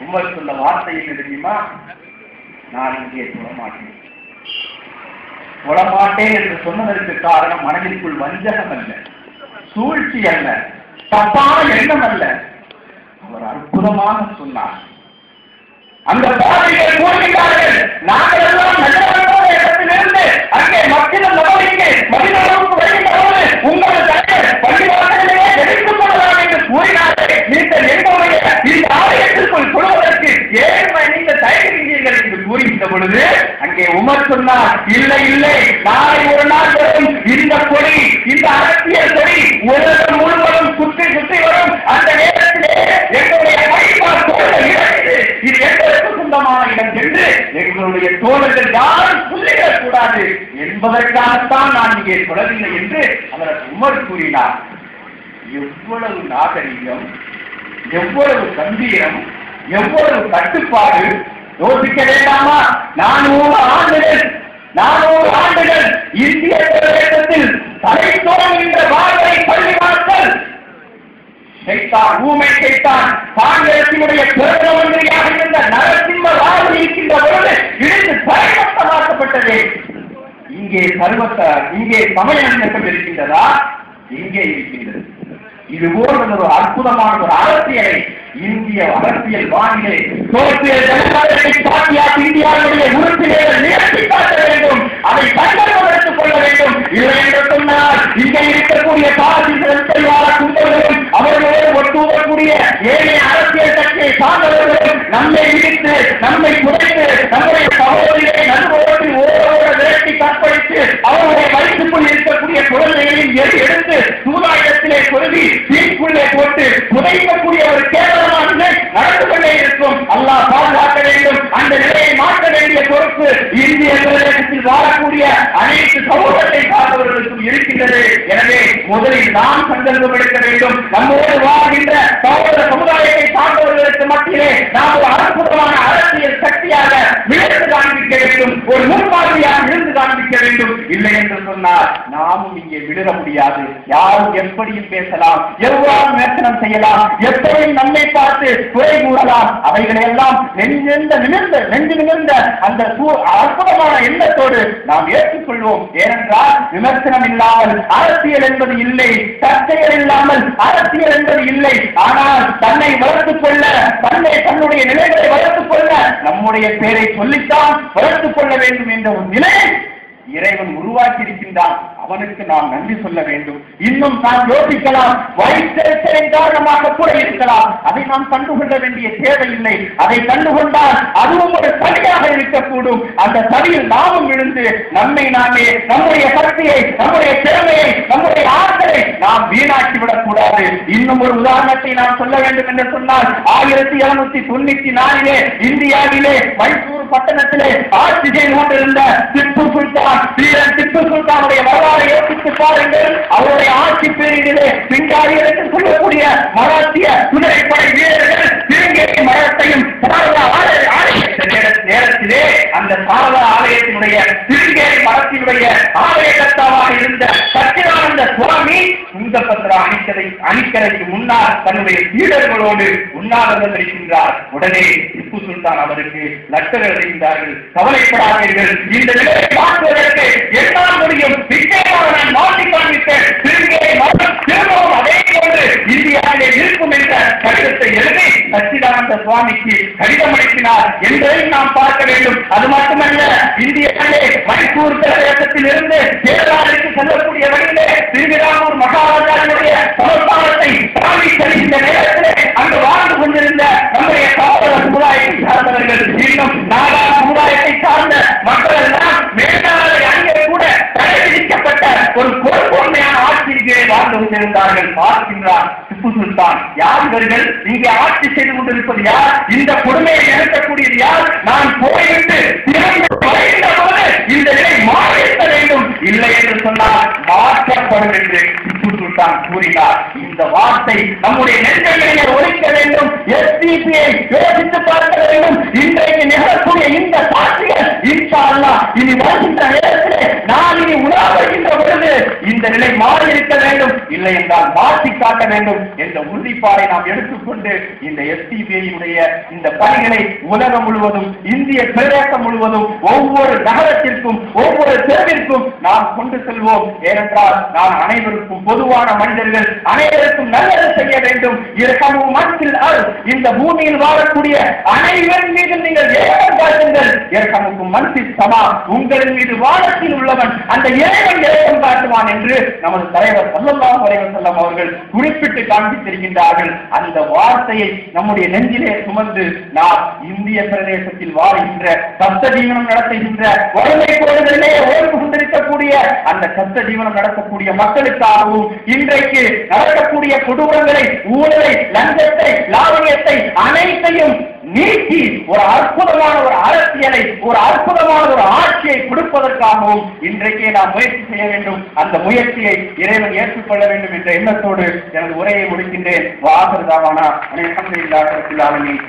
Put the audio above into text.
Umar சொன்ன வார்த்தை என்ன தெரியுமா? நான் இங்கே தொழமாட்டேன் என்று சொன்னதற்கு காரணம் மனதிற்குள் வஞ்சகம் அல்ல, சூழ்ச்சி அல்ல, தப்பான எண்ணம் அல்ல. அவர் அற்புதமாக சொன்னார். அந்த பாதைகள் கூறுகிறார்கள், நாங்கள் எல்லாம் நல்லவர்களோட இடத்திலிருந்து அங்கே மத்திய நபருக்கு மதினாவுக்கு வருகின்றபோது உங்கள் தலைவர் பள்ளிவாசலிலே எடுத்துக் கொள்ளலாம் என்று கூறினார்கள். நீங்கள் எங்களுடைய இந்த ஆலயத்திற்குள் சொல்வதற்கு ஏன் நீங்கள் தயங்குகிறீர்கள் என்று கூறுகின்ற பொழுது அங்கே உமர் சொன்னார், இல்லை இல்லை, நாளை ஒரு நாள் வரும் இந்த கொடி, இந்த அரசியல் கொடி உலகம் முழுவதும் சுற்றி சுற்றி வரும். அந்த நேரத்திலே எங்களுடைய இது எங்களுக்கு சொந்தமான இடம் என்று எங்களுடைய தோழர்கள் யாரும் சொல்லிவிடக் கூடாது என்பதற்காகத்தான் நான் இங்கே சொல்லவில்லை என்று அவர் உமர் கூறினார். எவ்வளவு நாகரிகம், எவ்வளவு கம்பீரம், எவ்வளவு கட்டுப்பாடு! யோசிக்க வேண்டாமா? 400 ஆண்டுகள் இந்திய பிரதேசத்தில் தலை தோன்றுகின்ற வாழ்வை பள்ளிவாசல் ஊமை செய்தான் காங்கிரசினுடைய பிரதம மந்திரியாக இருந்த நரசிம்ம ராவ் இருக்கின்ற பொழுது இடித்து பரிவர்த்தமாக்கப்பட்டது. இங்கே சமயம் இருக்கின்றதா? இங்கே இருக்கின்றது. இதுபோன்ற ஒரு அற்புதமான ஒரு அரசியலை இந்திய அரசியல் வானிலை இந்தியாவுடைய உறுப்பினர்கள் நிகழ்த்தி காட்ட வேண்டும். அதை கண்டறிவதற்குக் கொள்ள வேண்டும். இல்லை என்று சொன்னால் இங்கே இருக்கக்கூடிய கும்பல்களும் அவர்களோடு ஒட்டுவதற்கூடிய ஏனைய அரசியல் கட்சியை சார்ந்தவர்களும் நம்மை விடுத்து, நம்மை குறைத்து, நம்முடைய சகோதரிகளை நண்பர்களுக்கு ஓரோட விரட்டி கற்பழித்து அவருடைய வயிற்றுக்குள் இருக்கக்கூடிய குழந்தைகளின் எடுத்து சூதாயத்திலே கொழுவி தீக்குள்ளே போட்டு புதைக்கக்கூடிய ஒரு கேவலமான நடந்து கொண்டே இருக்கும். அல்லாஹ் பாதுகாக்க வேண்டும். அந்த நிலையை மாற்ற வேண்டிய பொறுப்பு இந்திய பிரதேசத்தில் வாழக்கூடிய அனைத்து சமூகத்தை சார்ந்தவர்களுக்கும் இருக்கின்றது. எனவே முதலில் நாம் சங்கல்பம் எடுக்க வேண்டும். நம்மோடு வாழ்கின்ற சகோதர சமுதாயத்தை சார்ந்தவர்களுக்கு மத்தியிலே நாம் ஒரு அற்புதமான அரசியல் சக்தியாக விழுந்து காண்பிக்க வேண்டும். ஒரு முன்மாதிரியாக விழுந்து காண்பிக்க வேண்டும். இல்லை என்று சொன்னால் நாமும் இங்கே விழுக முடியாது. யாரும் எப்படியும் பேசலாம், எவ்வாறு விமர்சனம் செய்யலாம், எப்படியும் நம்மை பார்த்து குறை கூறலாம். அவைகளை எல்லாம் நெஞ்சு நிமிர்ந்த அந்த அற்புதமான எண்ணத்தோடு நாம் ஏற்றுக்கொள்வோம். ஏனென்றால் விமர்சனம் இல்லாமல் அரசியல் என்பது இல்லை, சர்ச்சைகள் இல்லாமல் அரசியல் என்பது இல்லை. ஆனால் தன்னை வளர்த்துக் கொள்ள, தன்னுடைய நிலைகளை வளர்த்துக் கொள்ள நம்முடைய பேரை சொல்லித்தான் வளர்த்துக் கொள்ள வேண்டும் என்ற ஒரு நிலை இறைவன் உருவாக்கி இருக்கின்றான். அவனுக்கு நாம் நன்றி சொல்ல வேண்டும். இன்னும் நாம் யோசிக்கலாம், வயிற்றெரிச்சலின் காரணமாக கூட இருக்கலாம். அதை நாம் கண்டுகொள்ள வேண்டிய தேவையில்லை. அதை கண்டுகொண்டால் அதுவும் ஒரு சதியாக இருக்கக்கூடும். அந்த சதியில் நாமும் விழுந்து நம்மை நாமே, நம்முடைய சக்தியை, நம்முடைய திறமையை, நம்முடைய ஆற்றலை நாம் வீணாக்கி விடக்கூடாது. இன்னும் ஒரு உதாரணத்தை நாம் சொல்ல வேண்டும் என்று சொன்னால் 1794 இந்தியாவிலே மைசூர் பட்டணத்திலே ஆட்சி செய்து கொண்டிருந்த திப்பு சுல்தானுடைய வரலாறு யோசித்து பாருங்கள். அவருடைய ஆட்சி பீரியடிலே பிங்காரிகள் என்று சொல்லக்கூடிய மராத்திய குதிரைப்படை வீரர்கள் திருங்கேரி மரத்தையும் நேரத்திலே அந்த சாரதா ஆலயத்தினுடைய திருங்கேரி மரத்தினுடைய ஆலயகர்த்தாவாக இருந்த சச்சிதானந்த சுவாமி துங்கபத்ரா அணிக்கரைக்கு முன்னால் தன்னுடைய சீடர்களோடு உண்ணாவிரதம் இருக்கின்றார். உடனே திப்பு சுல்தான் அவருக்கு லெட்டர் எழுதுகின்றார்கள், கவலைப்படாதீர்கள், இந்த நிலையை மாற்றுவதற்கு என்னால் முடியும், நிச்சயமாக நான் மாற்றி காண்பித்தேன், திருங்கேரி மரம் திரும்பவும் அதே போன்று இந்தியாவிலே இருக்கும் என்ற கடிதத்தை எழுதி சச்சிதானந்த சுவாமிக்கு கடிதம் அளிக்கிறார் என்பதை நாம் பார்க்க வேண்டும். அது மட்டுமல்ல, இந்தியாவிலே மைசூர் பிரதேசத்தில் இருந்து கேரளாவிற்கு செல்லக்கூடிய வழியிலே திருவிதாங்கூர் மகாராஜாவுடைய சமஸ்தானத்தை தாண்டி செல்கின்ற நேரத்திலே அங்கு வாழ்ந்து கொண்டிருந்த நம்முடைய சகோதர சமுதாயத்தை சார்ந்தவர்கள், இன்னும் நாடா சமுதாயத்தை சார்ந்த மக்கள் எல்லாம் மேலாளரை அங்கே கூட தடை விதிக்கப்பட்ட ஒரு பொறுப்புண்மையான ஆட்சியிலே வாழ்ந்து கொண்டிருந்தார்கள். பார்க்கின்றார் திப்பு சுல்தான், யார் இவர்கள்? இங்கே ஆட்சி செய்து கொண்டிருப்பது யார்? இந்த கொடுமையை நிறுத்தக்கூடியது யார்? நான் போய்விட்டு இந்த நிலை மாறியிருக்க வேண்டும். இல்லை என்று சொன்னால் மாற்றப்படும் என்று திப்பு சுல்தான் கூறினார். இந்த வார்த்தை நம்முடைய நெஞ்சங்களிலே ஒழிக்க வேண்டும். எஸ்டிபியை யோசித்து பார்க்க வேண்டும். இன்றைக்கு நிகழக்கூடிய இந்த சாட்சிகள் இன்ஷா அல்லாஹ் இனி வருகின்ற நேரத்திலே நான் இனி உணர்கின்ற பொழுது இந்த நிலை மாறி இருக்க வேண்டும், இல்லை என்றால் மாற்றி காட்ட வேண்டும் என்ற உறுதிப்பாடை நாம் எடுத்துக்கொண்டு இந்த SDPI-யுடைய இந்த பணிகளை உலகம் முழுவதும், இந்திய பிரதேசம் முழுவதும், ஒவ்வொரு நகரத்திற்கும், ஒவ்வொரு தெருவிற்கும் நாம் கொண்டு செல்வோம். ஏனென்றால் நாம் அனைவருக்கும் பொதுவான மனிதர்கள், அனைவருக்கும் நல்லது செய்ய வேண்டும். இந்த பூமியில் வாழக்கூடிய அனைவரின் மீது நீங்கள் ஏகம் காட்டுங்கள். இரக்கமுக்கும் மனசில் சமா, உங்களின் மீது வானத்தில் உள்ளவன் அந்த இறைவன் ஏகம் காட்டுவான் என்று நமது தலைவர் ஸல்லல்லாஹு அலைஹி வஸல்லம் அவர்கள் குறிப்பிட்டு காண்பித்திருக்கின்றார்கள். அந்த வார்த்தையை நம்முடைய நெஞ்சிலே சுமந்து நாம் இந்திய பிரதேசத்தில் வாழ்கின்ற, சப்த ஜீவனம் நடத்துகின்ற, வறுமை கோடுகளிலே ஓய்வு கொண்டிருக்கக்கூடிய அந்த சப்த ஜீவனம் நடத்தக்கூடிய மக்களுக்காகவும் இன்றைக்கு நடக்கக்கூடிய கொடூரங்களை, ஊழலை, லஞ்சத்தை, லாவணியத்தை அனைத்தையும் நீக்கி ஒரு அற்புதமான ஒரு அரசியலை, ஒரு அற்புதமான ஒரு ஆட்சியை கொடுப்பதற்காகவும் இன்றைக்கே நாம் முயற்சி செய்ய வேண்டும். அந்த முயற்சியை இறைவன் ஏற்றுக்கொள்ள வேண்டும் என்ற எண்ணத்தோடு எனது உரையை முடிக்கின்றேன். வாஹிர் தாவானா அல்ஹம்துலில்லாஹி ரப்பில் ஆலமீன்.